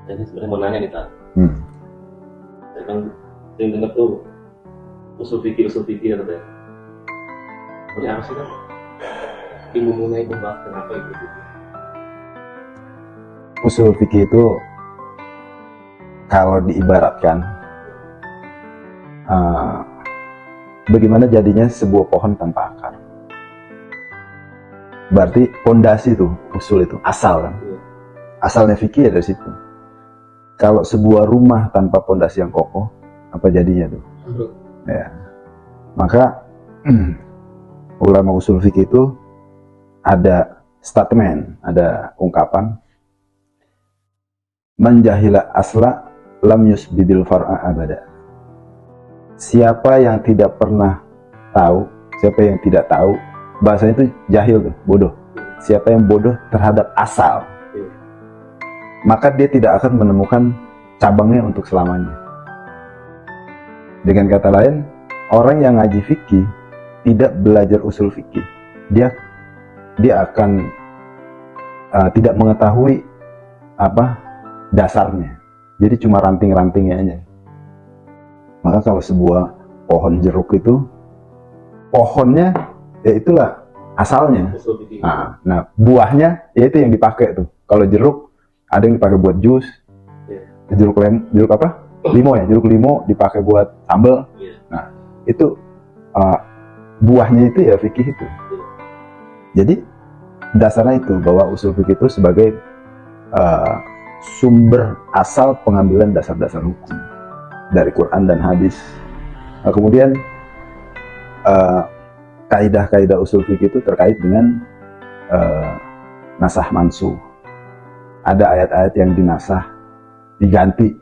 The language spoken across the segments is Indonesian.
Jadi sebenarnya mau nanya nih Tan, Hmm. saya kan sering dengar tuh usul fikih katanya. Ini apa sih kan? Ilmu mengenai pembahasan apa itu? Usul fikih itu kalau diibaratkan uh, bagaimana jadinya sebuah pohon tanpa akar. Berarti pondasi itu, usul itu, asal kan. Iya. Asalnya fikih dari situ. Kalau sebuah rumah tanpa pondasi yang kokoh, apa jadinya tuh? Ya. Maka ulama usul fikih itu ada statement, ada ungkapan, man jahila asla lam yusbidil far'a abada. Siapa yang tidak pernah tahu, siapa yang tidak tahu, bahasanya itu jahil tuh, bodoh. Siapa yang bodoh terhadap asal, maka dia tidak akan menemukan cabangnya untuk selamanya. Dengan kata lain, orang yang ngaji fikih tidak belajar usul fikih, dia akan tidak mengetahui apa dasarnya. Jadi cuma ranting-rantingnya aja. Maka kalau sebuah pohon jeruk itu, pohonnya ya itulah asalnya. Nah, buahnya ya itu yang dipakai tuh. Kalau jeruk ada yang dipakai buat jus, jeruk apa? Limo ya, jeruk limo dipakai buat sambal. Nah, itu buahnya itu ya fikih itu. Jadi dasarnya itu bahwa usul fikih itu sebagai sumber asal pengambilan dasar-dasar hukum dari Quran dan hadis. Nah, kemudian kaidah-kaidah usul fikih itu terkait dengan nasah mansuh. Ada ayat-ayat yang dinasah, diganti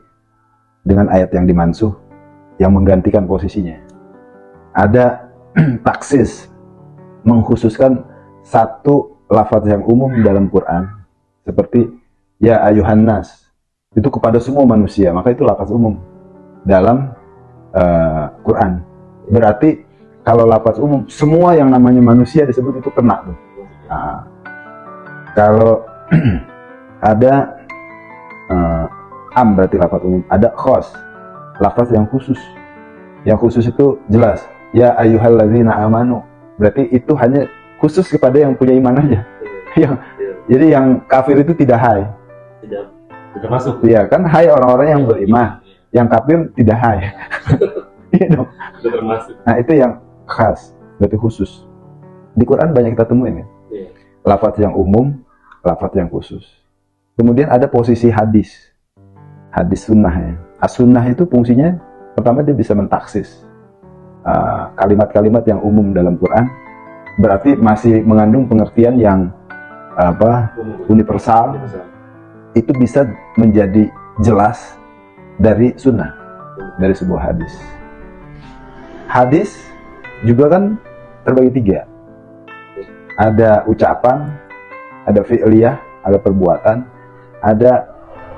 dengan ayat yang dimansuh, yang menggantikan posisinya. Ada taksis, mengkhususkan satu lafaz yang umum dalam Quran, seperti ya ayuhan nas, itu kepada semua manusia, maka itu lafaz umum dalam Quran. Berarti kalau lafaz umum, semua yang namanya manusia disebut itu kena tuh. Nah, kalau ada berarti lafaz umum, ada khos, lafaz yang khusus. Yang khusus itu jelas, ya ayyuhalladzina amanu, berarti itu hanya khusus kepada yang punya iman aja. Jadi yang kafir itu tidak hai. Tidak masuk. Iya kan, hai orang-orang yang beriman. Yang kafir tidak hai. Iya dong. Tidak termasuk. Nah, itu yang khas, berarti khusus. Di Quran banyak kita temuin ya. Lafaz yang umum, lafaz yang khusus. Kemudian ada posisi hadis sunnah ya. As-sunnah itu fungsinya pertama dia bisa mentaksis kalimat-kalimat yang umum dalam Quran, berarti masih mengandung pengertian yang universal. Itu bisa menjadi jelas dari sunnah, dari sebuah hadis. Hadis juga kan terbagi tiga. Ada ucapan, ada fi'liyah, ada perbuatan, ada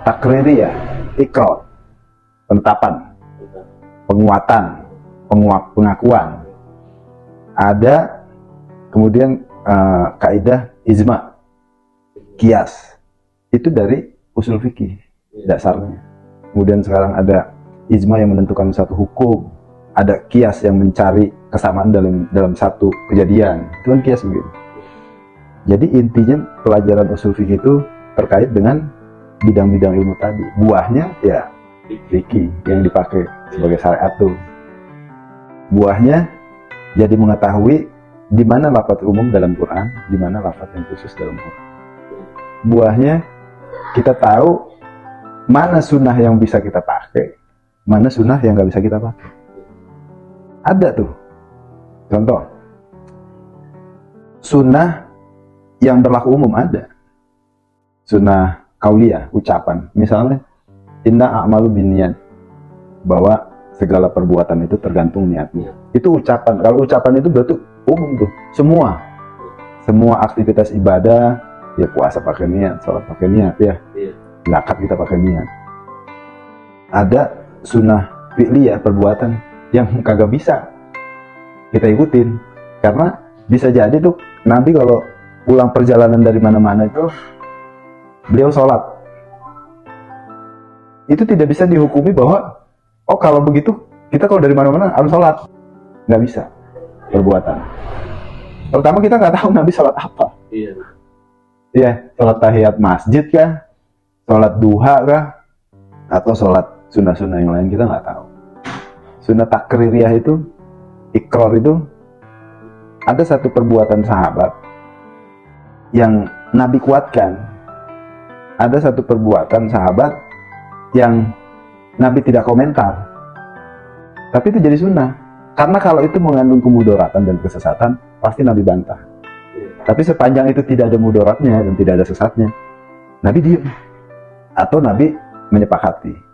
takririyah, ikrar, penetapan, penguatan, pengakuan. Ada kemudian kaidah ijma, kias. Itu dari usul fikih dasarnya. Kemudian sekarang ada ijma yang menentukan satu hukum, ada kias yang mencari kesamaan dalam satu kejadian. Itu kan kias begitu. Jadi intinya pelajaran usul fikih itu terkait dengan bidang-bidang ilmu tadi. Buahnya ya fikih yang dipakai sebagai syariat tuh. Buahnya jadi mengetahui di mana lafaz umum dalam Quran, di mana lafaz yang khusus dalam Quran. Buahnya kita tahu mana sunnah yang bisa kita pakai, mana sunnah yang nggak bisa kita pakai. Ada tuh contoh sunnah yang berlaku umum, ada sunnah kauliyah, ucapan, misalnya inna a'malu binniyat, bahwa segala perbuatan itu tergantung niatnya. Itu ucapan. Kalau ucapan itu berarti umum tuh, semua aktivitas ibadah, ya puasa pakai niat, sholat pakai niat, ya zakat kita pakai niat. Ada sunnah fi'liyah, perbuatan yang kagak bisa kita ikutin, karena bisa jadi tuh nanti kalau pulang perjalanan dari mana-mana itu beliau sholat, itu tidak bisa dihukumi bahwa oh kalau begitu kita kalau dari mana-mana harus sholat. Nggak bisa perbuatan. Pertama kita nggak tahu Nabi sholat apa. Iya. Ya, sholat tahiyat masjid kah? Sholat duha kah? Atau sholat sunnah-sunnah yang lain, kita nggak tahu. Sunnah takririyah itu, ikrar itu, ada satu perbuatan sahabat yang Nabi kuatkan. Ada satu perbuatan sahabat yang Nabi tidak komentar. Tapi itu jadi sunnah. Karena kalau itu mengandung kemudaratan dan kesesatan, pasti Nabi bantah. Tapi sepanjang itu tidak ada mudaratnya dan tidak ada sesatnya, Nabi diam. Atau Nabi menyepakati.